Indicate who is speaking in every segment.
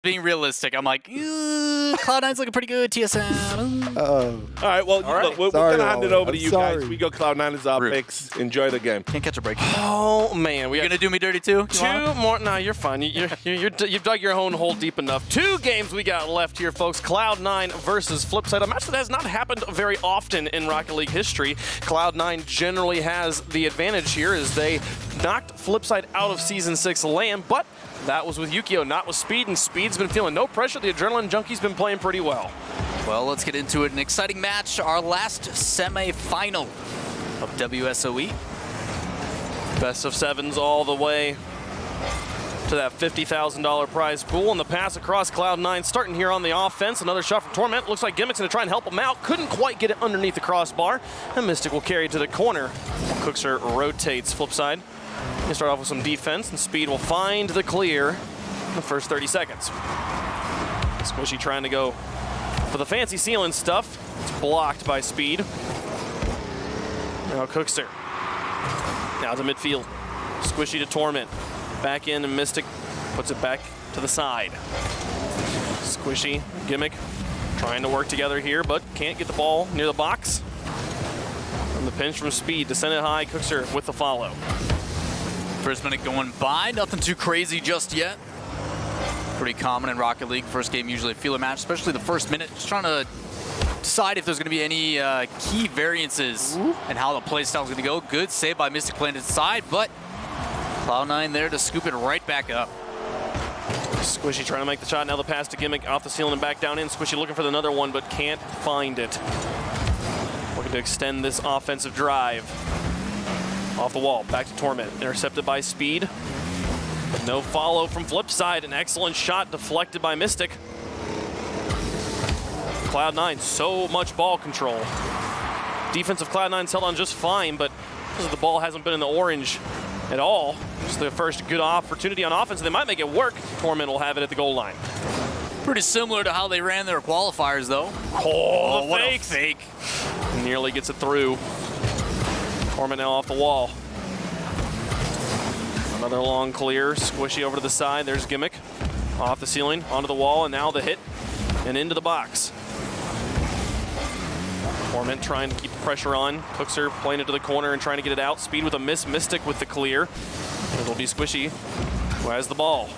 Speaker 1: being realistic. I'm like, Cloud9's looking pretty good, TSM.
Speaker 2: All right, well, look, we're going to hand it over to you guys. We go Cloud9 as our picks. Enjoy the game.
Speaker 1: Can't catch a break.
Speaker 3: Oh, man.
Speaker 1: You're going to do me dirty, too?
Speaker 3: Two more. No, you're fine. You've dug your own hole deep enough. 2 games we got left here, folks. Cloud9 versus FlipSid. A match that has not happened very often in Rocket League history. Cloud9 generally has the advantage here as they knocked FlipSid out of Season 6 LAN, but that was with Yukio, not with Speed, and Speed's been feeling no pressure. The Adrenaline Junkie's been playing pretty well.
Speaker 1: Well, let's get into it. An exciting match, our last semi-final of WSOE.
Speaker 3: Best of 7s all the way to that $50,000 prize pool, and the pass across Cloud9 starting here on the offense. Another shot from Torment. Looks like Gimmick's going to try and help him out. Couldn't quite get it underneath the crossbar, and Mystic will carry it to the corner. Cookser rotates FlipSid. He'll start off with some defense, and Speed will find the clear in the first 30 seconds. Squishy trying to go for the fancy ceiling stuff. It's blocked by Speed. Now Cookser. Now to midfield. Squishy to Torment. Back in, and Mystic puts it back to the side. Squishy, Gimmick trying to work together here, but can't get the ball near the box. And the pinch from Speed to send it high. Cookser with the follow.
Speaker 1: First minute going by, nothing too crazy just yet. Pretty common in Rocket League. First game usually a feeler match, especially the first minute. Just trying to decide if there's going to be any key variances and how the play style is going to go. Good save by Mystic playing to the side, but Cloud9 there to scoop it right back up.
Speaker 3: Squishy trying to make the shot. Now the pass to Gimmick off the ceiling and back down in. Squishy looking for another one, but can't find it. Looking to extend this offensive drive. Off the wall, back to Torment. Intercepted by Speed. No follow from FlipSid. An excellent shot deflected by Mystic. Cloud9, so much ball control. Defensive Cloud9's held on just fine, but because the ball hasn't been in the orange at all, it's the first good opportunity on offense. They might make it work. Torment will have it at the goal line.
Speaker 1: Pretty similar to how they ran their qualifiers, though.
Speaker 3: Oh,
Speaker 1: what a fake.
Speaker 3: Nearly gets it through. Torment now off the wall. Another long clear. Squishy over to the side. There's Gimmick. Off the ceiling, onto the wall, and now the hit and into the box. Torment trying to keep the pressure on. Cookser playing it to the corner and trying to get it out. Speed with a miss. Mystic with the clear. It'll be Squishy who has the ball.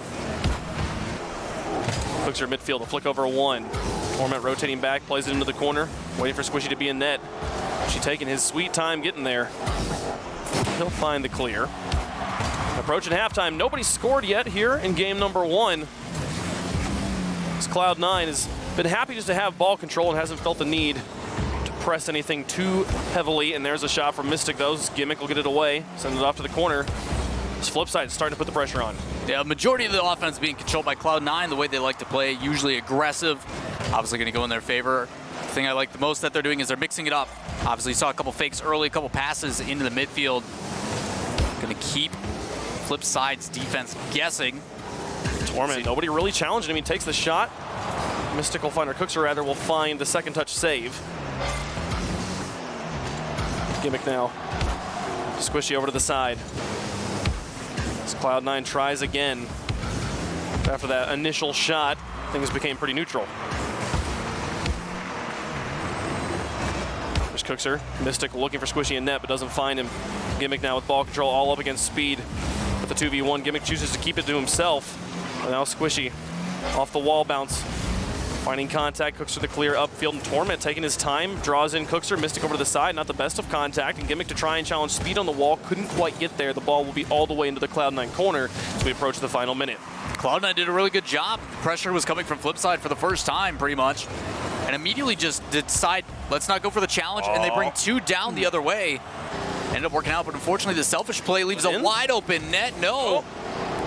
Speaker 3: Cookser midfield, a flick over 1. Torment rotating back, plays it into the corner, waiting for Squishy to be in net. She's taking his sweet time getting there. He'll find the clear. Approaching halftime, nobody scored yet here in game number 1. This Cloud9 has been happy just to have ball control and hasn't felt the need to press anything too heavily. And there's a shot from Mystic, though. Gimmick will get it away, send it off to the corner. This FlipSid is starting to put the pressure on.
Speaker 1: Yeah, majority of the offense being controlled by Cloud9, the way they like to play, usually aggressive. Obviously going to go in their favor. The thing I like the most that they're doing is they're mixing it up. Obviously, you saw a couple fakes early, a couple passes into the midfield. Going to keep FlipSid's defense guessing.
Speaker 3: Torment, nobody really challenging him. He takes the shot. Mystic will find, or Cookser rather, will find the second touch save. Gimmick now. Squishy over to the side. As Cloud9 tries again. After that initial shot, things became pretty neutral. There's Cookser. Mystic looking for Squishy in net, but doesn't find him. Gimmick now with ball control all up against Speed. With the 2v1, Gimmick chooses to keep it to himself. And now Squishy off the wall bounce. Finding contact, Cookser the clear upfield, and Torment taking his time, draws in Cookser, Mystic over to the side, not the best of contact, and Gimmick to try and challenge Speed on the wall, couldn't quite get there. The ball will be all the way into the Cloud9 corner as we approach the final minute.
Speaker 1: Cloud9 did a really good job. Pressure was coming from FlipSid for the first time, pretty much, and immediately just decide, let's not go for the challenge, and they bring 2 down the other way. Ended up working out, but unfortunately the selfish play leaves a wide open net. No.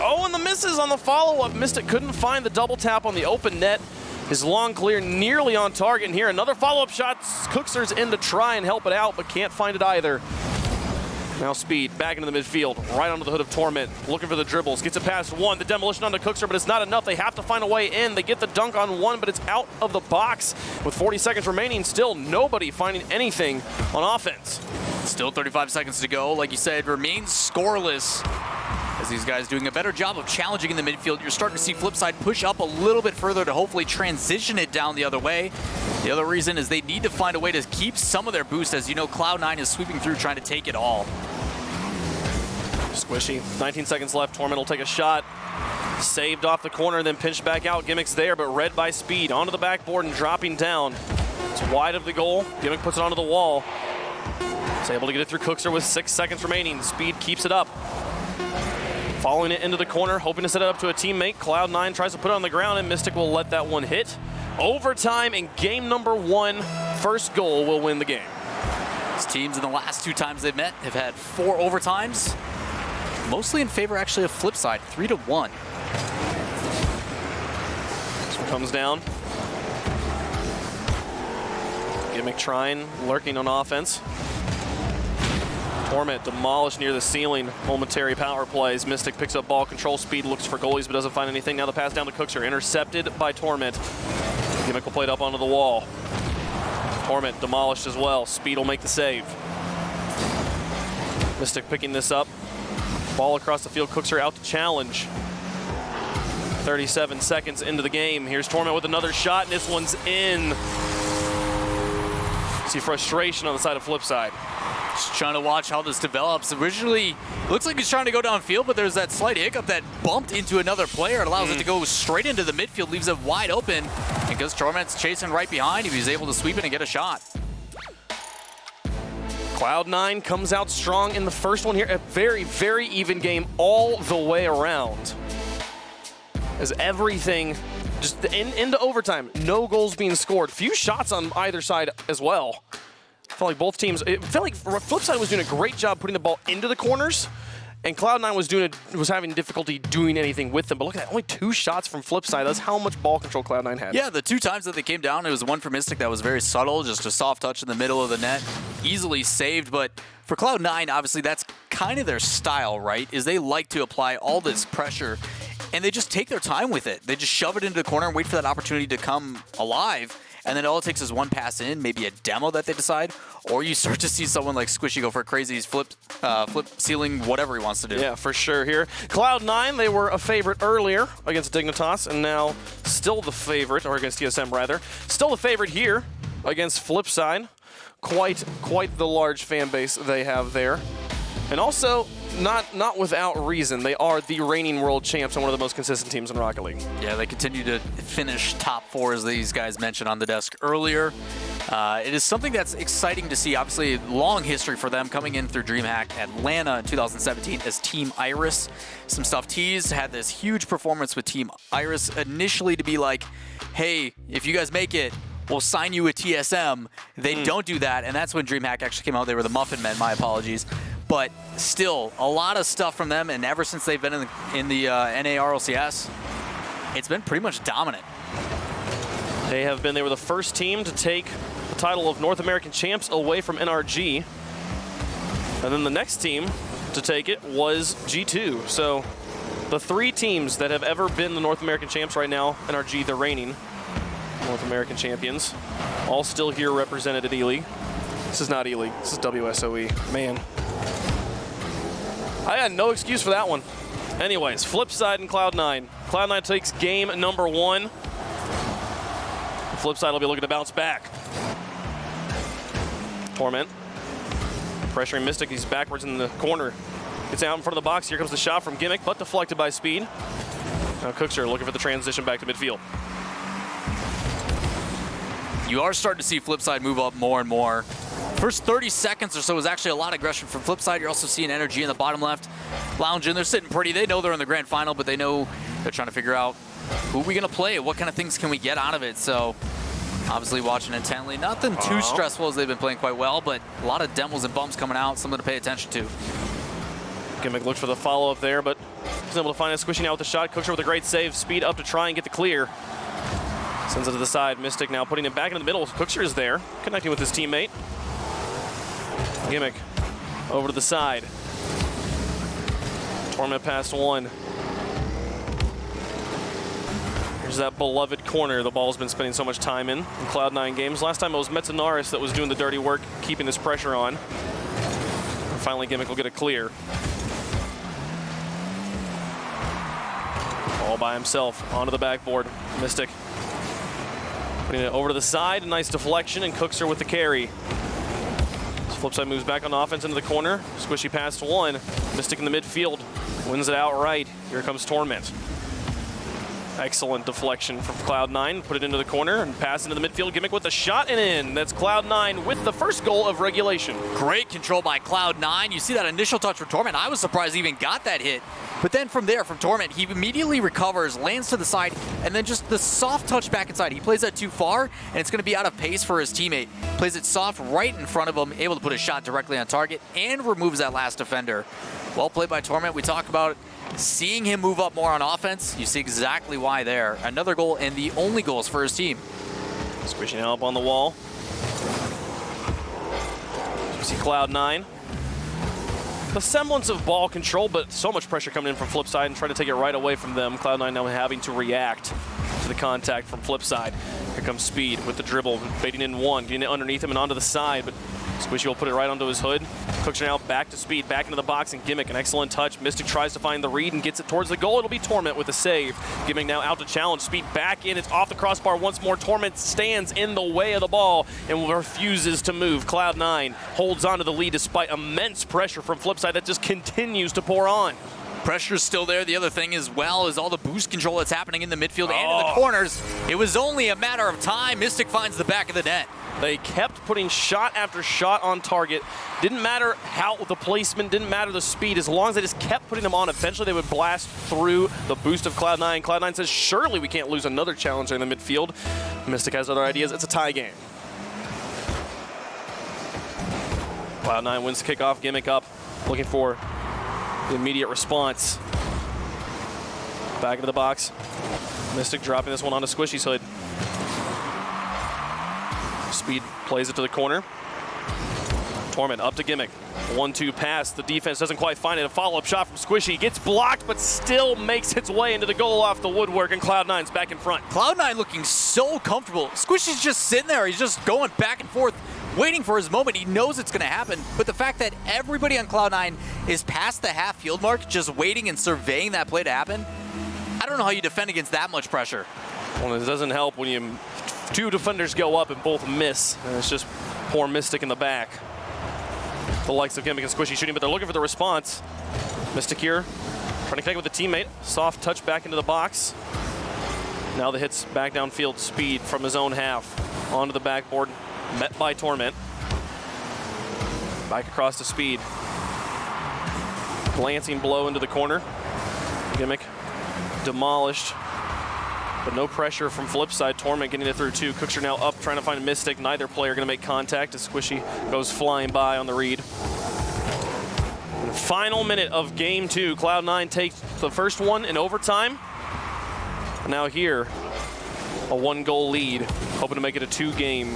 Speaker 3: Oh, and the misses on the follow-up. Mystic couldn't find the double tap on the open net. His long clear nearly on target, and here another follow-up shot. Cookser's in to try and help it out, but can't find it either. Now Speed back into the midfield, right onto the hood of Torment, looking for the dribbles, gets it past 1, the demolition onto Cookser, but it's not enough. They have to find a way in. They get the dunk on 1, but it's out of the box. With 40 seconds remaining, still nobody finding anything on offense.
Speaker 1: Still 35 seconds to go. Like you said, remains scoreless. as these guys doing a better job of challenging in the midfield. You're starting to see FlipSid push up a little bit further to hopefully transition it down the other way. The other reason is they need to find a way to keep some of their boost. As you know, Cloud9 is sweeping through trying to take it all.
Speaker 3: Squishy. 19 seconds left. Torment will take a shot. Saved off the corner, then pinched back out. Gimmick's there, but read by Speed. Onto the backboard and dropping down. It's wide of the goal. Gimmick puts it onto the wall. He's able to get it through Cookster with 6 seconds remaining. Speed keeps it up. Following it into the corner, hoping to set it up to a teammate. Cloud9 tries to put it on the ground, and Mystic will let that one hit. Overtime in game number 1. First goal will win the game.
Speaker 1: These teams in the last 2 times they've met have had 4 overtimes. Mostly in favor, actually, of FlipSid, 3-1.
Speaker 3: This one comes down. Gimmick trying, lurking on offense. Torment demolished near the ceiling. Momentary power plays. Mystic picks up ball control. Speed looks for goalies but doesn't find anything. Now the pass down to Cookster. Intercepted by Torment. Gimmick will play it up onto the wall. Torment demolished as well. Speed will make the save. Mystic picking this up. Ball across the field. Cookster out to challenge. 37 seconds into the game. Here's Torment with another shot, and this one's in. See frustration on the side of FlipSid.
Speaker 1: Just trying to watch how this develops. Originally, looks like he's trying to go downfield, but there's that slight hiccup that bumped into another player. It allows it to go straight into the midfield, leaves it wide open. And because Torment's chasing right behind, he was able to sweep it and get a shot.
Speaker 3: Cloud9 comes out strong in the first one here. A very, very even game all the way around. As everything just into overtime, no goals being scored. Few shots on either side as well. I felt like both teams, it felt like FlipSid was doing a great job putting the ball into the corners, and Cloud9 was having difficulty doing anything with them. But look at that, only 2 shots from FlipSid. That's how much ball control Cloud9 had.
Speaker 1: Yeah, the 2 times that they came down, it was one for Mystic that was very subtle, just a soft touch in the middle of the net, easily saved. But for Cloud9, obviously that's kind of their style, right? Is they like to apply all this pressure, and they just take their time with it. They just shove it into the corner and wait for that opportunity to come alive. And then all it takes is one pass in, maybe a demo that they decide, or you start to see someone like Squishy go for crazy flip ceiling, whatever he wants to do.
Speaker 3: Yeah, for sure here. Cloud9, they were a favorite earlier against Dignitas, and now still the favorite, or against TSM rather, still the favorite here against FlipSid. Quite the large fan base they have there. And also, not without reason. They are the reigning world champs and one of the most consistent teams in Rocket League.
Speaker 1: Yeah, they continue to finish top 4, as these guys mentioned on the desk earlier. It is something that's exciting to see. Obviously, long history for them coming in through DreamHack Atlanta in 2017 as Team Iris. Some stuff teased, had this huge performance with Team Iris initially to be like, hey, if you guys make it, we'll sign you a TSM. They don't do that, and that's when DreamHack actually came out. They were the Muffin Men, my apologies. But still, a lot of stuff from them, and ever since they've been in the NARLCS, it's been pretty much dominant.
Speaker 3: They were the first team to take the title of North American champs away from NRG. And then the next team to take it was G2. So the 3 teams that have ever been the North American champs right now, NRG, the reigning North American champions, all still here represented at E-League. This is not E-League, this is WSOE. Man. I had no excuse for that one. Anyways, FlipSid and Cloud9. Cloud9 takes game number 1. FlipSid will be looking to bounce back. Torment. Pressuring Mystic, he's backwards in the corner. Gets out in front of the box, here comes the shot from Gimmick, but deflected by Speed. Now Cookster looking for the transition back to midfield.
Speaker 1: You are starting to see FlipSid move up more and more. First 30 seconds or so was actually a lot of aggression from FlipSid. You're also seeing energy in the bottom left. Lounging, they're sitting pretty. They know they're in the grand final, but they know they're trying to figure out who are we going to play? What kind of things can we get out of it? So obviously watching intently. Nothing too stressful as they've been playing quite well, but a lot of demos and bumps coming out. Something to pay attention to.
Speaker 3: Gimmick looked for the follow-up there, but he's able to find it, squishing out with the shot. Cookster with a great save. Speed up to try and get the clear. Sends it to the side. Mystic now putting it back into the middle. Cookster is there, connecting with his teammate. Gimmick over to the side. Torment past 1. Here's that beloved corner the ball's been spending so much time in Cloud9 games. Last time it was Metzanaris that was doing the dirty work, keeping this pressure on. And finally, Gimmick will get a clear. All by himself, onto the backboard. Mystic putting it over to the side, a nice deflection, and cooks her with the carry. FlipSid moves back on offense into the corner. Squishy pass to one. Mystic in the midfield, wins it outright. Here comes Torment. Excellent deflection from Cloud9. Put it into the corner and pass into the midfield. Gimmick with a shot and in. That's Cloud9 with the first goal of regulation.
Speaker 1: Great control by Cloud9. You see that initial touch from Torment. I was surprised he even got that hit. But then from there, from Torment, he immediately recovers, lands to the side, and then just the soft touch back inside. He plays that too far, and it's going to be out of pace for his teammate. Plays it soft right in front of him, able to put a shot directly on target, and removes that last defender. Well played by Torment. We talk about seeing him move up more on offense. You see exactly why there. Another goal and the only goals for his team.
Speaker 3: Squishing now up on the wall. You see Cloud9. The semblance of ball control, but so much pressure coming in from FlipSid and trying to take it right away from them. Cloud9 now having to react to the contact from FlipSid. Here comes Speed with the dribble, baiting in one, getting it underneath him and onto the side, but Squishy will put it right onto his hood. Cooks her now back to Speed, back into the box, and Gimmick, an excellent touch. Mystic tries to find the read and gets it towards the goal. It'll be Torment with a save. Gimmick now out to challenge. Speed back in. It's off the crossbar once more. Torment stands in the way of the ball and refuses to move. Cloud9 holds on to the lead despite immense pressure from FlipSid that just continues to pour on.
Speaker 1: Pressure's still there. The other thing as well is all the boost control that's happening in the midfield and in the corners. It was only a matter of time. Mystic finds the back of the net.
Speaker 3: They kept putting shot after shot on target. Didn't matter how the placement, didn't matter the speed. As long as they just kept putting them on, eventually they would blast through the boost of Cloud9. Cloud9 says, surely we can't lose another challenger in the midfield. Mystic has other ideas. It's a tie game. Cloud9 wins the kickoff. Gimmick up, looking for the immediate response. Back into the box. Mystic dropping this one onto Squishy's hood. Speed plays it to the corner. Torment up to Gimmick. 1-2 pass. The defense doesn't quite find it. A follow-up shot from Squishy. Gets blocked, but still makes its way into the goal off the woodwork, and Cloud9's back in front.
Speaker 1: Cloud9 looking so comfortable. Squishy's just sitting there. He's just going back and forth, waiting for his moment. He knows it's going to happen, but the fact that everybody on Cloud9 is past the half field mark, just waiting and surveying that play to happen, I don't know how you defend against that much pressure.
Speaker 3: Well, it doesn't help when two defenders go up and both miss, and it's just poor Mystic in the back. The likes of Gimmick and Squishy shooting, but they're looking for the response. Mystic here, trying to connect with a teammate. Soft touch back into the box. Now the hits back downfield. Speed from his own half. Onto the backboard, met by Torment. Back across to Speed. Glancing blow into the corner. Gimmick demolished, but no pressure from FlipSid. Torment getting it through two. Cooks are now up, trying to find a Mystic. Neither player going to make contact as Squishy goes flying by on the read. In the final minute of game two, Cloud9 takes the first one in overtime. Now here, a 1-goal lead, hoping to make it a 2-game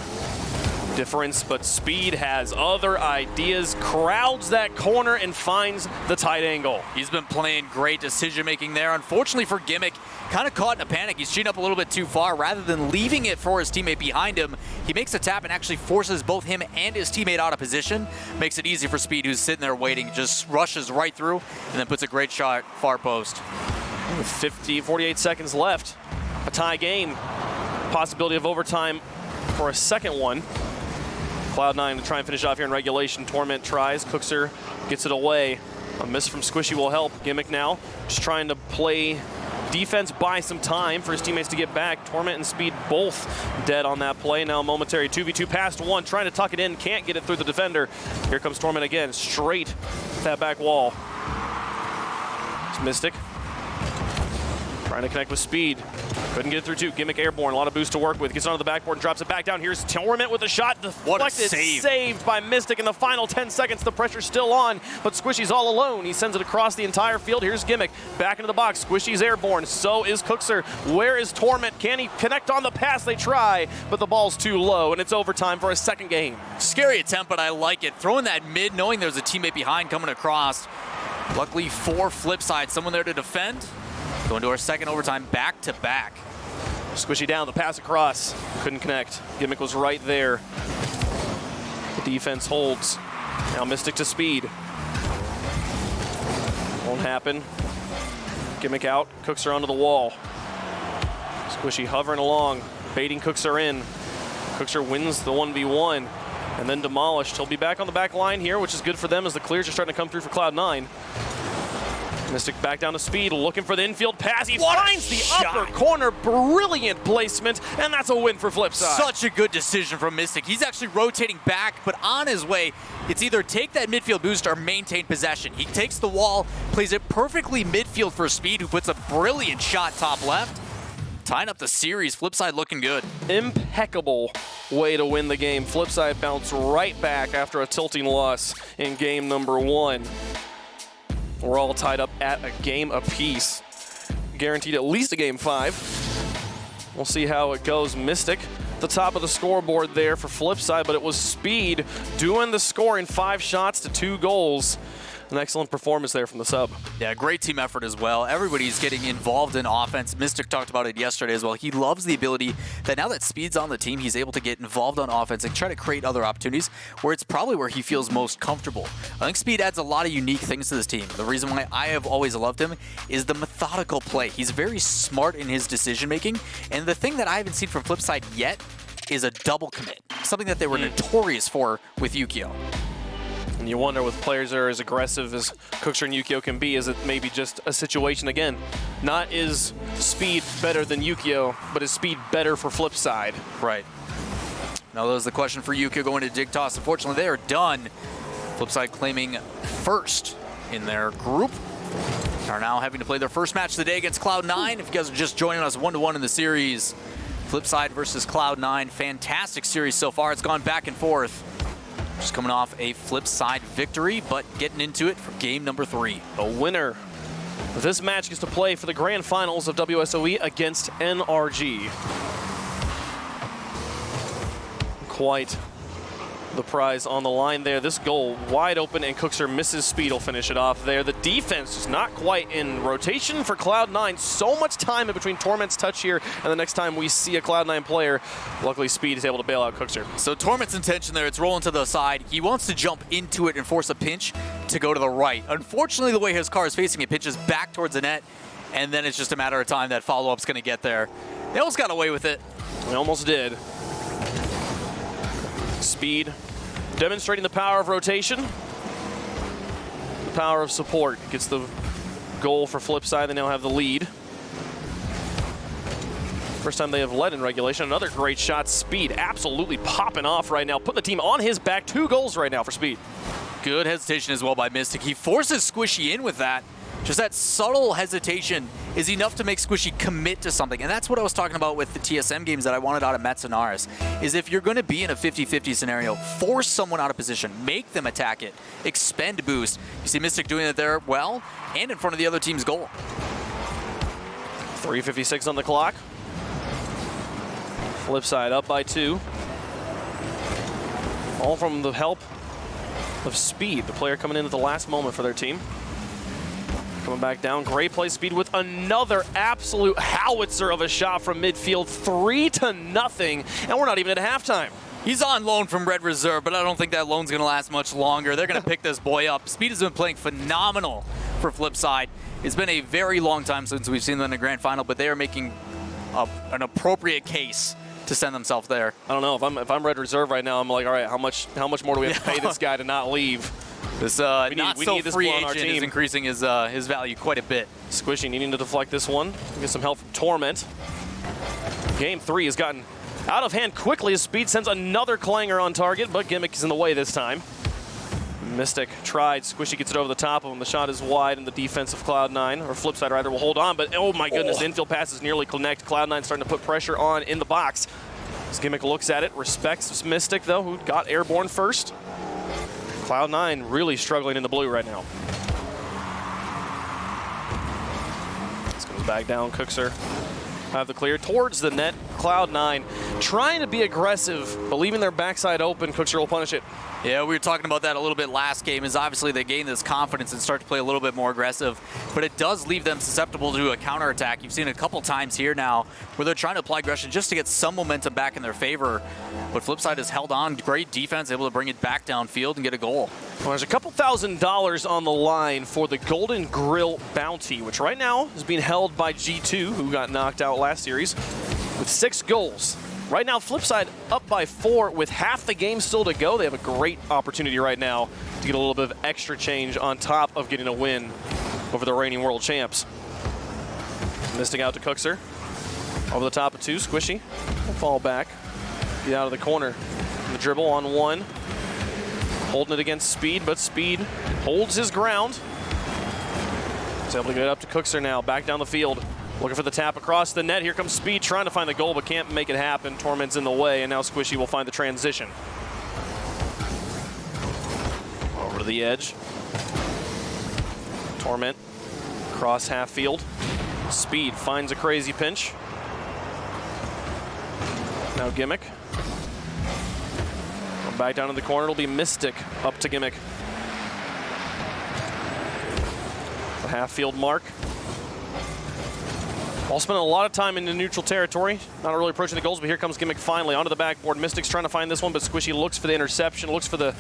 Speaker 3: difference, but Speed has other ideas, crowds that corner and finds the tight angle.
Speaker 1: He's been playing great decision-making there. Unfortunately for Gimmick, kind of caught in a panic. He's cheating up a little bit too far. Rather than leaving it for his teammate behind him, he makes a tap and actually forces both him and his teammate out of position. Makes it easy for Speed, who's sitting there waiting, just rushes right through and then puts a great shot far post.
Speaker 3: With 48 seconds left, a tie game. Possibility of overtime for a second one. Cloud9 to try and finish off here in regulation. Torment tries, cooks her, gets it away. A miss from Squishy will help. Gimmick now just trying to play defense, buy some time for his teammates to get back. Torment and Speed both dead on that play. Now momentary 2v2 pass to one, trying to tuck it in, can't get it through the defender. Here comes Torment again, straight at that back wall. It's Mystic trying to connect with Speed. Couldn't get it through two. Gimmick airborne, a lot of boost to work with. Gets onto the backboard and drops it back down. Here's Torment with a shot. Deflected,
Speaker 1: what a save.
Speaker 3: Saved by Mystic in the final 10 seconds. The pressure's still on, but Squishy's all alone. He sends it across the entire field. Here's Gimmick back into the box. Squishy's airborne. So is Cookser. Where is Torment? Can he connect on the pass? They try, but the ball's too low, and it's overtime for a second game.
Speaker 1: Scary attempt, but I like it. Throwing that mid, knowing there's a teammate behind coming across. Luckily for FlipSid, someone there to defend. Going to our second overtime back-to-back.
Speaker 3: Squishy down, the pass across. Couldn't connect. Gimmick was right there. The defense holds. Now Mystic to Speed. Won't happen. Gimmick out, cooks her onto the wall. Squishy hovering along, baiting cooks her in. Cooks her wins the 1v1 and then demolished. He'll be back on the back line here, which is good for them as the clears are starting to come through for Cloud9. Mystic back down to speed, looking for the infield pass. He finds the upper corner. Brilliant placement, and that's a win for FlipSid.
Speaker 1: Such a good decision from Mystic. He's actually rotating back, but on his way, it's either take that midfield boost or maintain possession. He takes the wall, plays it perfectly midfield for Speed, who puts a brilliant shot top left. Tying up the series, FlipSid looking good.
Speaker 3: Impeccable way to win the game. FlipSid bounced right back after a tilting loss in game number 1. We're all tied up at a game apiece. Guaranteed at least a game 5. We'll see how it goes. Mystic, the top of the scoreboard there for FlipSid, but it was Speed doing the scoring, 5 shots to 2 goals. An excellent performance there from the sub.
Speaker 1: Yeah, great team effort as well. Everybody's getting involved in offense. Mystic talked about it yesterday as well. He loves the ability that now that Speed's on the team, he's able to get involved on offense and try to create other opportunities where it's probably where he feels most comfortable. I think Speed adds a lot of unique things to this team. The reason why I have always loved him is the methodical play. He's very smart in his decision-making, and the thing that I haven't seen from FlipSid yet is a double commit, something that they were notorious for with Yukio.
Speaker 3: And you wonder with players that are as aggressive as Cookster and Yukio can be, is it maybe just a situation, again, not is Speed better than Yukio, but is Speed better for FlipSid?
Speaker 1: Right. Now that was the question for Yukio going to Dig Toss. Unfortunately, they are done. FlipSid claiming first in their group. Are now having to play their first match of the day against Cloud9. If you guys are just joining us 1-1 in the series, FlipSid versus Cloud9. Fantastic series so far. It's gone back and forth. Just coming off a FlipSid victory, but getting into it for game number 3.
Speaker 3: The winner of this match gets to play for the grand finals of WSOE against NRG. Quite the prize on the line there. This goal wide open, and Cookster misses Speed. Will finish it off there. The defense is not quite in rotation for Cloud9. So much time in between Torment's touch here and the next time we see a Cloud9 player. Luckily, Speed is able to bail out Cookster.
Speaker 1: So Torment's intention there, it's rolling to the side. He wants to jump into it and force a pinch to go to the right. Unfortunately, the way his car is facing, it pitches back towards the net, and then it's just a matter of time that follow-up's going to get there. They almost got away with it.
Speaker 3: They almost did. Speed demonstrating the power of rotation, the power of support. Gets the goal for FlipSid. They now have the lead. First time they have led in regulation. Another great shot. Speed absolutely popping off right now, putting the team on his back. 2 goals right now for Speed.
Speaker 1: Good hesitation as well by Mystic. He forces Squishy in with that. Just that subtle hesitation is enough to make Squishy commit to something. And that's what I was talking about with the TSM games that I wanted out of Metsunaris, is if you're going to be in a 50-50 scenario, force someone out of position, make them attack it, expend boost. You see Mystic doing it there well, and in front of the other team's goal.
Speaker 3: 3:56 on the clock. FlipSid up by 2. All from the help of Speed, the player coming in at the last moment for their team. Coming back down, great play. Speed with another absolute howitzer of a shot from midfield, 3-0, and we're not even at halftime.
Speaker 1: He's on loan from Red Reserve, but I don't think that loan's going to last much longer. They're going to pick this boy up. Speed has been playing phenomenal for FlipSid. It's been a very long time since we've seen them in the grand final, but they are making an appropriate case to send themselves there.
Speaker 3: I don't know, if I'm Red Reserve right now, I'm like, all right, how much more do we have to pay this guy to not leave?
Speaker 1: This not-so-free agent is increasing his value quite a bit.
Speaker 3: Squishy needing to deflect this one. Get some help from Torment. Game 3 has gotten out of hand quickly as Speed sends another clanger on target, but Gimmick is in the way this time. Mystic tried. Squishy gets it over the top of him. The shot is wide, and the defense of Cloud9, or FlipSid rather, will hold on, but oh my goodness, the infield passes nearly connect. Cloud9 starting to put pressure on in the box. As Gimmick looks at it, respects Mystic though, who got airborne first. Cloud9 really struggling in the blue right now. This goes back down. Cookser have the clear towards the net. Cloud9 trying to be aggressive, but leaving their backside open, Cookster will punish it.
Speaker 1: Yeah, we were talking about that a little bit last game, is obviously they gain this confidence and start to play a little bit more aggressive, but it does leave them susceptible to a counterattack. You've seen it a couple times here now where they're trying to apply aggression just to get some momentum back in their favor, but FlipSid has held on. Great defense, able to bring it back downfield and get a goal.
Speaker 3: Well, there's a couple $1,000s on the line for the Golden Grill Bounty, which right now is being held by G2, who got knocked out last series, with 6 goals. Right now, FlipSid up by 4 with half the game still to go. They have a great opportunity right now to get a little bit of extra change on top of getting a win over the reigning world champs. Misting out to Cookster. Over the top of 2, Squishy will fall back. Get out of the corner. The dribble on 1. Holding it against Speed, but Speed holds his ground. He's able to get up to Cookster now, back down the field. Looking for the tap across the net. Here comes Speed trying to find the goal, but can't make it happen. Torment's in the way, and now Squishy will find the transition. Over to the edge. Torment, cross half field. Speed finds a crazy pinch. Now Gimmick. Back down in the corner, it'll be Mystic up to Gimmick. The half field mark. All spending a lot of time in the neutral territory. Not really approaching the goals, but here comes Gimmick finally onto the backboard. Mystic's trying to find this one, but Squishy looks for the interception, looks for the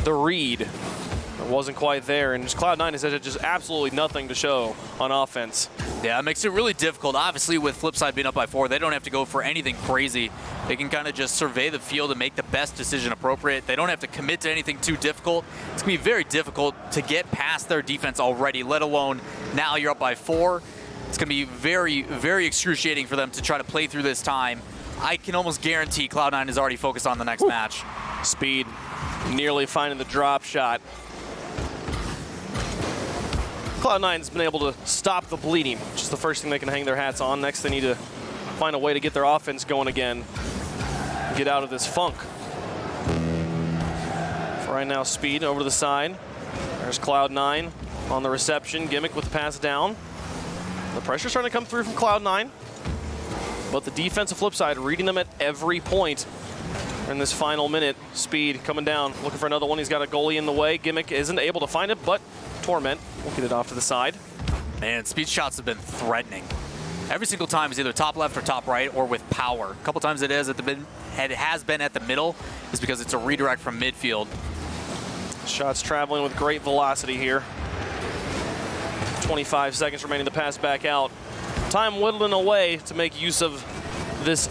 Speaker 3: read. It wasn't quite there, and Cloud9 has had just absolutely nothing to show on offense.
Speaker 1: Yeah, it makes it really difficult. Obviously, with FlipSid being up by 4, they don't have to go for anything crazy. They can kind of just survey the field and make the best decision appropriate. They don't have to commit to anything too difficult. It's going to be very difficult to get past their defense already, let alone now you're up by 4. It's going to be very, very excruciating for them to try to play through this time. I can almost guarantee Cloud9 is already focused on the next match.
Speaker 3: Speed nearly finding the drop shot. Cloud9's been able to stop the bleeding, which is the first thing they can hang their hats on. Next, they need to find a way to get their offense going again, get out of this funk. For right now, Speed over to the side. There's Cloud9 on the reception. Gimmick with the pass down. The pressure's starting to come through from Cloud9, but the defensive FlipSid reading them at every point in this final minute. Speed coming down, looking for another one. He's got a goalie in the way. Gimmick isn't able to find it, but Torment will get it off to the side.
Speaker 1: Man, Speed's shots have been threatening. Every single time is either top left or top right or with power. A couple times it has been at the middle is because it's a redirect from midfield.
Speaker 3: Shots traveling with great velocity here. 25 seconds remaining to pass back out. Time whittling away to make use of this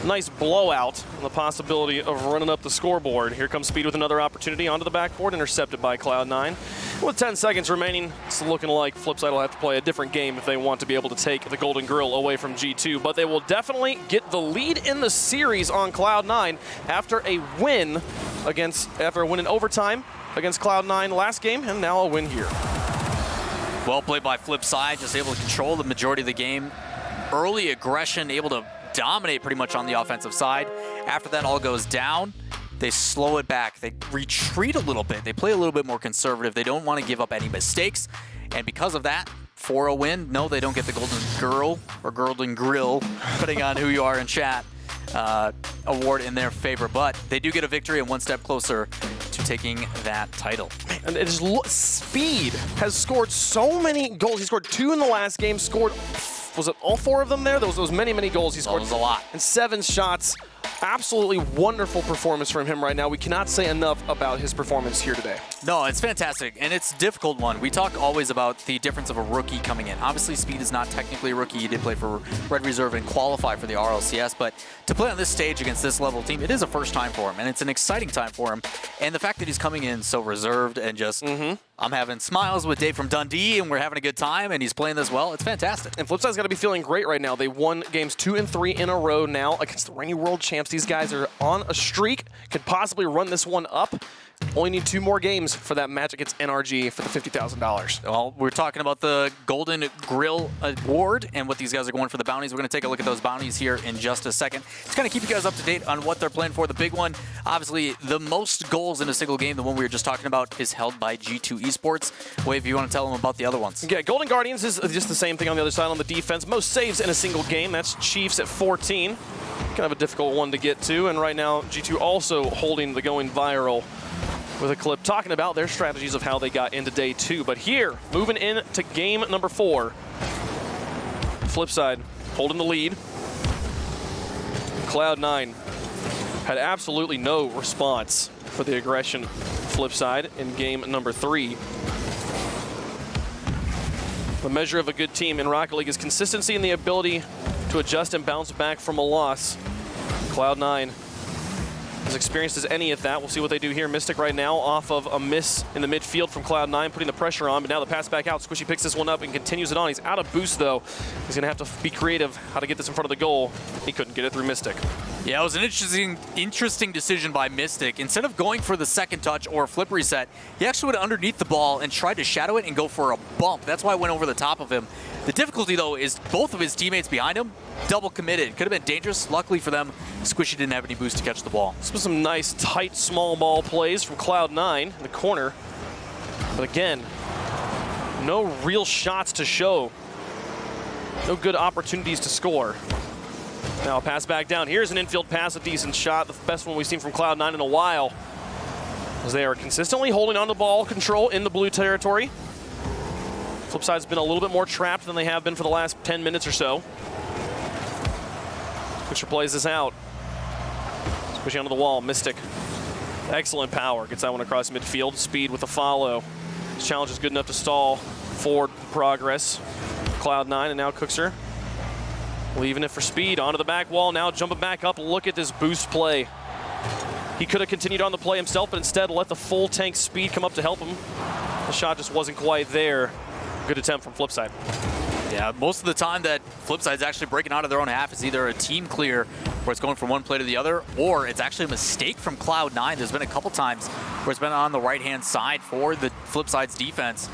Speaker 3: nice blowout and the possibility of running up the scoreboard. Here comes Speed with another opportunity onto the backboard, intercepted by Cloud9. With 10 seconds remaining, it's looking like FlipSid will have to play a different game if they want to be able to take the Golden Grill away from G2, but they will definitely get the lead in the series on Cloud9 after a win in overtime against Cloud9 last game, and now a win here.
Speaker 1: Well played by FlipSid, just able to control the majority of the game. Early aggression, able to dominate pretty much on the offensive side. After that all goes down, they slow it back. They retreat a little bit. They play a little bit more conservative. They don't want to give up any mistakes. And because of that, for a win, no, they don't get the Golden Girl or Golden Grill, depending on who you are in chat, award in their favor. But they do get a victory and one step closer to taking that title.
Speaker 3: And it is Speed has scored so many goals. He scored 2 in the last game, scored, was it all 4 of them there? There was many, many goals he scored.
Speaker 1: That was a lot.
Speaker 3: And 7 shots. Absolutely wonderful performance from him right now. We cannot say enough about his performance here today.
Speaker 1: No, it's fantastic, and it's a difficult one. We talk always about the difference of a rookie coming in. Obviously, Speed is not technically a rookie. He did play for Red Reserve and qualify for the RLCS, but to play on this stage against this level team, it is a first time for him, and it's an exciting time for him. And the fact that he's coming in so reserved and just, I'm having smiles with Dave from Dundee, and we're having a good time, and he's playing this well. It's fantastic.
Speaker 3: And FlipSid's got to be feeling great right now. They won games 2 and 3 in a row now against the reigning world champs. These guys are on a streak, could possibly run this one up. Only need 2 more games for that match against NRG for the $50,000.
Speaker 1: Well, we're talking about the Golden Grill Award and what these guys are going for the bounties. We're going to take a look at those bounties here in just a second. Just kind of keep you guys up to date on what they're playing for. The big one, obviously, the most goals in a single game, the one we were just talking about, is held by G2 Esports. Wave, you want to tell them about the other ones?
Speaker 3: Yeah, Golden Guardians is just the same thing on the other side on the defense. Most saves in a single game. That's Chiefs at 14. Kind of a difficult one to get to, and right now G2 also holding the going viral with a clip talking about their strategies of how they got into day 2. But here, moving into game number 4, FlipSid holding the lead. Cloud9 had absolutely no response for the aggression FlipSid in game number 3. The measure of a good team in Rocket League is consistency and the ability to adjust and bounce back from a loss. Cloud9 as experienced as any at that. We'll see what they do here. Mystic right now off of a miss in the midfield from Cloud9, putting the pressure on, but now the pass back out. Squishy picks this one up and continues it on. He's out of boost though. He's gonna have to be creative how to get this in front of the goal. He couldn't get it through Mystic.
Speaker 1: Yeah, it was an interesting decision by Mystic. Instead of going for the second touch or a flip reset, he actually went underneath the ball and tried to shadow it and go for a bump. That's why I went over the top of him. The difficulty, though, is both of his teammates behind him double committed. Could have been dangerous. Luckily for them, Squishy didn't have any boost to catch the ball.
Speaker 3: This was some nice, tight, small ball plays from Cloud9 in the corner. But again, no real shots to show. No good opportunities to score. Now a pass back down. Here's an infield pass, a decent shot. The best one we've seen from Cloud9 in a while. As they are consistently holding on to ball control in the blue territory. FlipSid's been a little bit more trapped than they have been for the last 10 minutes or so. Squisher plays this out. Squishy onto the wall. Mystic. Excellent power. Gets that one across midfield. Speed with a follow. This challenge is good enough to stall forward progress. Cloud9 and now Cookser. Leaving it for Speed. Onto the back wall. Now jumping back up. Look at this boost play. He could have continued on the play himself, but instead let the full tank Speed come up to help him. The shot just wasn't quite there. Good attempt from FlipSid.
Speaker 1: Yeah, most of the time that FlipSid's actually breaking out of their own half is either a team clear where it's going from one play to the other, or it's actually a mistake from Cloud9. There's been a couple times where it's been on the right-hand side for the FlipSid's defense.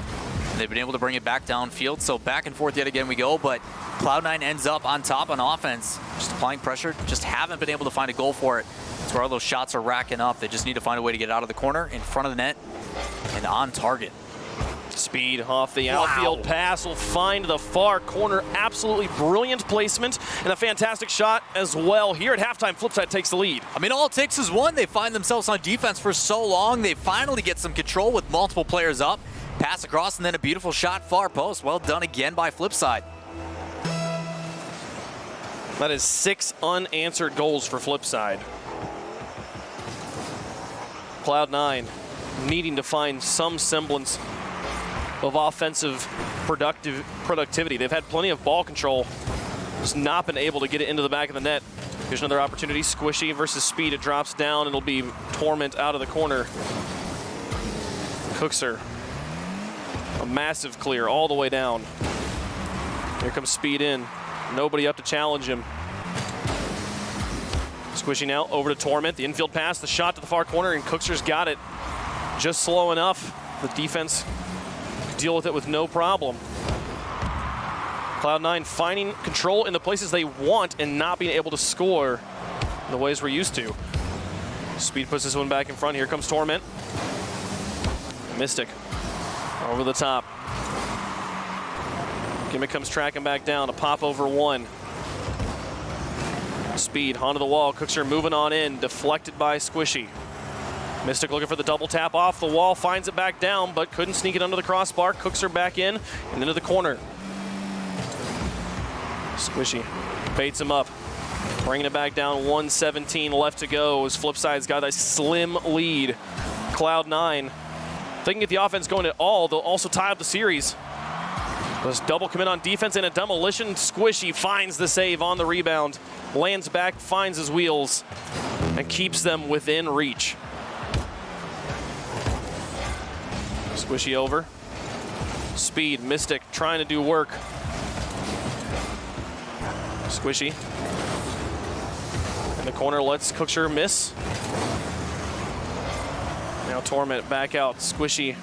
Speaker 1: They've been able to bring it back downfield, so back and forth yet again we go, but Cloud9 ends up on top on offense, just applying pressure, just haven't been able to find a goal for it. That's where all those shots are racking up. They just need to find a way to get out of the corner, in front of the net, and on target.
Speaker 3: Speed off the outfield pass will find the far corner. Absolutely brilliant placement and a fantastic shot as well. Here at halftime, FlipSid takes the lead.
Speaker 1: I mean, all it takes is one. They find themselves on defense for so long. They finally get some control with multiple players up. Pass across and then a beautiful shot far post. Well done again by FlipSid.
Speaker 3: That is 6 unanswered goals for FlipSid. Cloud9 needing to find some semblance of offensive productivity. They've had plenty of ball control, just not been able to get it into the back of the net. Here's another opportunity. Squishy versus Speed. It drops down. It'll be Torment out of the corner. Cookser. A massive clear all the way down. Here comes Speed in. Nobody up to challenge him. Squishy now over to Torment. The infield pass, the shot to the far corner, and Cookser's got it. Just slow enough. The defense deal with it with no problem. Cloud9 finding control in the places they want and not being able to score in the ways we're used to. Speed puts this one back in front. Here comes Torment. Mystic over the top. Gimmick comes tracking back down. A pop over one. Speed onto the wall. Cookser moving on in. Deflected by Squishy. Mystic looking for the double tap off the wall, finds it back down, but couldn't sneak it under the crossbar. Cookser back in and into the corner. Squishy baits him up, bringing it back down. 1:17 left to go as FlipSid's got a slim lead. Cloud9, if they can get the offense going at all, they'll also tie up the series. Let's double commit on defense and a demolition. Squishy finds the save on the rebound, lands back, finds his wheels, and keeps them within reach. Squishy over. Speed, Mystic trying to do work. Squishy. In the corner lets Cookser miss. Now Torment back out. Squishy.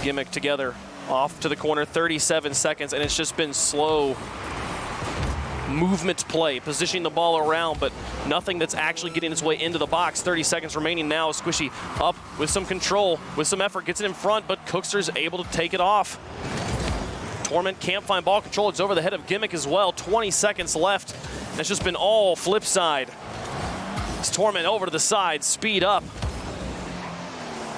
Speaker 3: Gimmick together. Off to the corner, 37 seconds, and it's just been slow movement play, positioning the ball around, but nothing that's actually getting its way into the box. 30 seconds remaining now. Squishy up with some control, with some effort, gets it in front, but Cookster's able to take it off. Torment can't find ball control. It's over the head of Gimmick as well. 20 seconds left It's just been all FlipSid. It's Torment over to the side, speed up.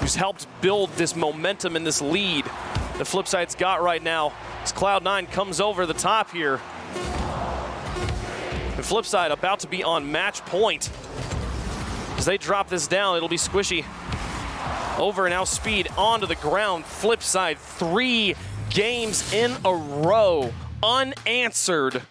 Speaker 3: Who's helped build this momentum and this lead that FlipSid's got right now. As Cloud9 comes over the top here. And FlipSid about to be on match point. As they drop this down, it'll be Squishy. Over and now speed onto the ground. FlipSid 3 games in a row, unanswered.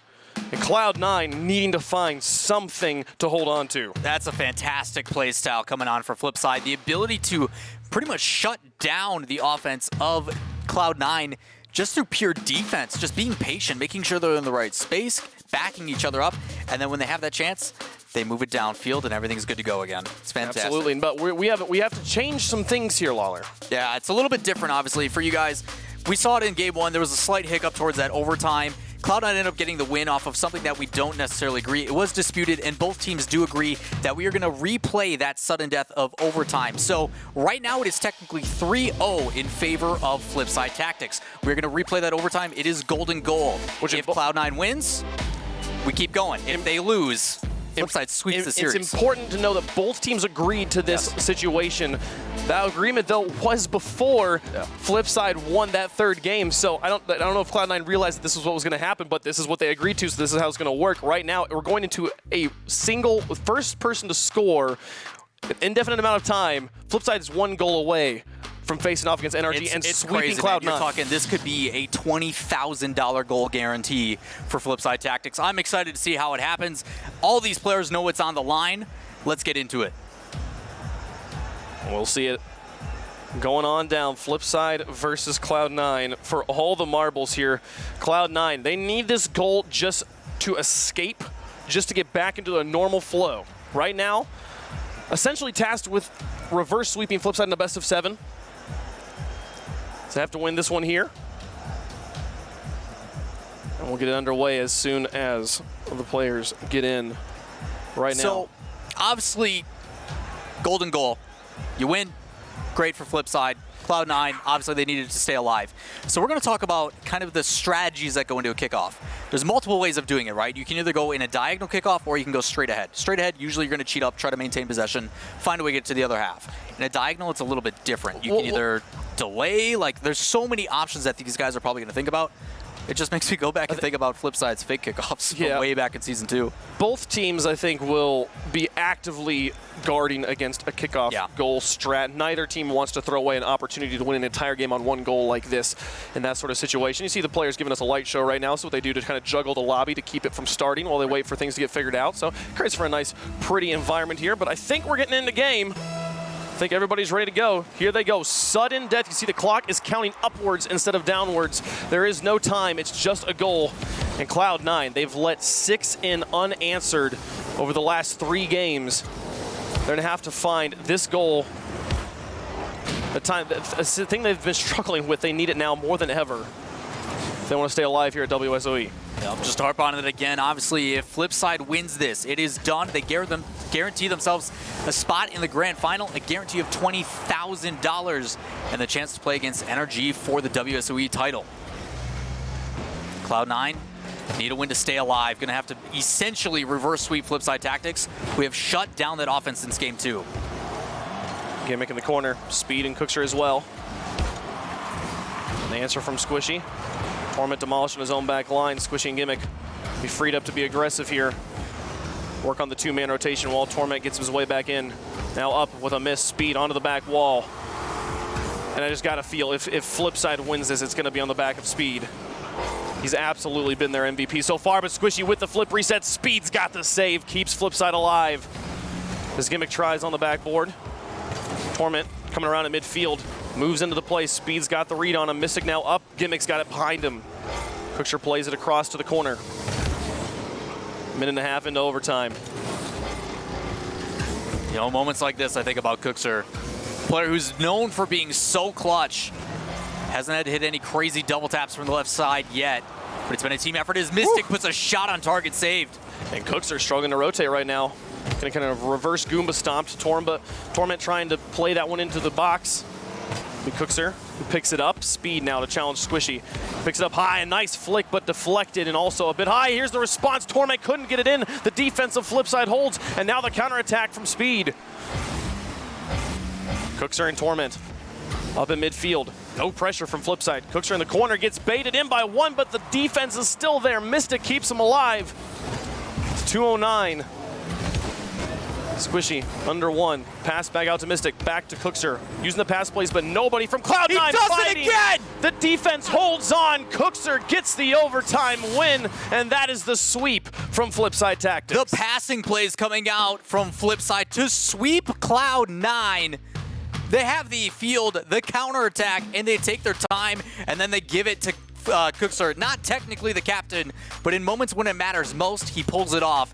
Speaker 3: And Cloud9 needing to find something to hold on to.
Speaker 1: That's a fantastic play style coming on for FlipSid. The ability to pretty much shut down the offense of Cloud9 just through pure defense, just being patient, making sure they're in the right space, backing each other up, and then when they have that chance, they move it downfield and everything's good to go again. It's fantastic.
Speaker 3: Absolutely, but we have to change some things here, Lawler.
Speaker 1: Yeah, it's a little bit different, obviously, for you guys. We saw it in game one. There was a slight hiccup towards that overtime. Cloud9 ended up getting the win off of something that we don't necessarily agree. It was disputed, and both teams do agree that we are going to replay that sudden death of overtime. So right now it is technically 3-0 in favor of FlipSid Tactics. We're going to replay that overtime. It is golden goal. Which if Cloud9 wins, we keep going. If they lose, FlipSid sweeps the series.
Speaker 3: It's important to know that both teams agreed to this situation. That agreement, though, was before FlipSid won that third game. So I don't know if Cloud9 realized that this was what was going to happen, but this is what they agreed to, so this is how it's going to work. Right now, we're going into a single first person to score an indefinite amount of time. FlipSid is 1 goal away from facing off against NRG and sweeping Cloud9.
Speaker 1: You're talking, this could be a $20,000 goal guarantee for FlipSid Tactics. I'm excited to see how it happens. All these players know what's on the line. Let's get into it.
Speaker 3: We'll see it going on down. FlipSid versus Cloud9 for all the marbles here. Cloud9, they need this goal just to escape, just to get back into a normal flow. Right now, essentially tasked with reverse sweeping FlipSid in a best of 7. So they have to win this one here. And we'll get it underway as soon as the players get in right now.
Speaker 1: So, obviously, golden goal. You win, great for FlipSid. Cloud9, obviously they needed to stay alive. So we're going to talk about kind of the strategies that go into a kickoff. There's multiple ways of doing it, right? You can either go in a diagonal kickoff or you can go straight ahead. Straight ahead, usually you're going to cheat up, try to maintain possession, find a way to get to the other half. In a diagonal, it's a little bit different. You can either delay, like there's so many options that these guys are probably going to think about. It just makes me go back and think about FlipSid's fake kickoffs from way back in Season 2.
Speaker 3: Both teams, I think, will be actively guarding against a kickoff goal strat. Neither team wants to throw away an opportunity to win an entire game on 1 goal like this in that sort of situation. You see the players giving us a light show right now, so what they do to kind of juggle the lobby to keep it from starting while they wait for things to get figured out. So it creates for a nice, pretty environment here, but I think we're getting into game. I think everybody's ready to go. Here they go. Sudden death. You see the clock is counting upwards instead of downwards. There is no time. It's just a goal. And Cloud9, they've let 6 in unanswered over the last 3 games. They're going to have to find this goal. The thing they've been struggling with, they need it now more than ever if they want to stay alive here at WSOE.
Speaker 1: I'll just harp on it again. Obviously, if FlipSid wins this, it is done. They guarantee themselves a spot in the grand final, a guarantee of $20,000, and the chance to play against NRG for the WSOE title. Cloud9 need a win to stay alive. Going to have to essentially reverse sweep FlipSid Tactics. We have shut down that offense since game 2.
Speaker 3: Gimmick in the corner. Speed and Cookser as well. And the answer from Squishy. Torment demolished on his own back line. Squishy and Gimmick be freed up to be aggressive here. Work on the 2-man rotation while Torment gets his way back in. Now up with a miss. Speed onto the back wall. And I just got to feel if FlipSid wins this, it's going to be on the back of Speed. He's absolutely been their MVP so far, but Squishy with the flip reset. Speed's got the save, keeps FlipSid alive. His Gimmick tries on the backboard. Torment coming around at midfield. Moves into the play. Speed's got the read on him. Mystic now up. Gimmick's got it behind him. Cookser plays it across to the corner. 1.5 minutes into overtime.
Speaker 1: You know, moments like this, I think about Cookser. Player who's known for being so clutch. Hasn't had to hit any crazy double taps from the left side yet, but it's been a team effort. His Mystic puts a shot on target, saved.
Speaker 3: And Cookser struggling to rotate right now. Gonna kind of reverse Goomba stomp to Torment trying to play that one into the box. Cookser, who picks it up. Speed now to challenge Squishy. Picks it up high, a nice flick, but deflected and also a bit high. Here's the response. Torment couldn't get it in. The defense of FlipSid holds, and now the counterattack from Speed. Cookser and Torment up in midfield. No pressure from FlipSid. Cookser in the corner gets baited in by one, but the defense is still there. Mystic keeps him alive. It's 209. Squishy, under one. Pass back out to Mystic, back to Cookser. Using the pass plays, but nobody from Cloud9
Speaker 1: He does
Speaker 3: fighting.
Speaker 1: it again!
Speaker 3: The defense holds on. Cookser gets the overtime win, and that is the sweep from FlipSid Tactics.
Speaker 1: The passing plays coming out from FlipSid to sweep Cloud9. They have the field, the counterattack, and they take their time, and then they give it to Cookser. Not technically the captain, but in moments when it matters most, he pulls it off.